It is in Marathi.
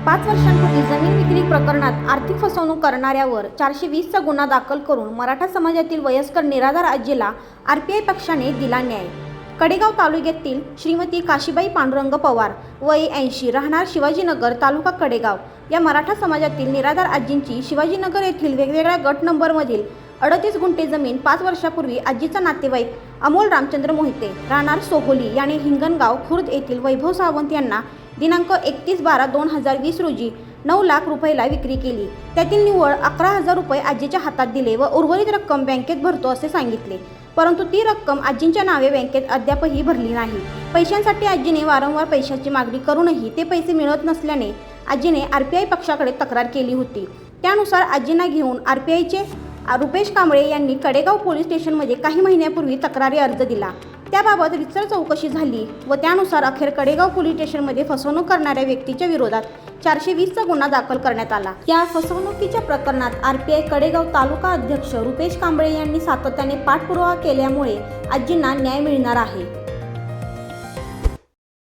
5 वर्षांपूर्वी जमीन विक्री प्रकरणात आर्थिक फसवणूक करणाऱ्यावर 420चा गुन्हा दाखल करून मराठा समाजातील वयस्कर निराधार आजीला आरपीआय पक्षाने दिला न्याय। कडेगाव तालुक्यातील श्रीमती काशीबाई पांडुरंग पवार वय 80 राहणार शिवाजीनगर तालुका कडेगाव या मराठा समाजातील निराधार आजींची शिवाजीनगर येथील वेगवेगळ्या गट नंबरमधील 38 गुंठे जमीन 5 वर्षापूर्वी आजीचा नातेवाईक अमोल रामचंद्र मोहिते राहणार सोहोली याने हिंगणगाव खुर्द येथील वैभव सावंत यांना दिनांक 31/12/2020 रोजी 9 लाख रुपयाला विक्री केली। त्यातील निव्वळ 11,000 रुपये आजीच्या हातात दिले व उर्वरित रक्कम बँकेत भरतो असे सांगितले, परंतु ती रक्कम आजींच्या नावे बँकेत अद्यापही भरली नाही। पैशांसाठी आजीने वारंवार पैशाची मागणी करूनही ते पैसे मिळत नसल्याने आजीने आरपीआय पक्षाकडे तक्रार केली होती। त्यानुसार आजींना घेऊन आरपीआयचे रुपेश कांबळे यांनी कडेगाव पोलीस स्टेशनमध्ये काही महिन्यापूर्वी तक्रारी अर्ज दिला। त्याबाबत रितसर चौकशी झाली व त्यानुसार अखेर कडेगाव पोलीस स्टेशनमध्ये फसवणूक करणाऱ्या व्यक्तीच्या विरोधात 420चा गुन्हा दाखल करण्यात आला। या फसवणुकीच्या प्रकरणात आरपीआय कडेगाव तालुका अध्यक्ष रुपेश कांबळे यांनी सातत्याने पाठपुरावा केल्यामुळे आजींना न्याय मिळणार आहे।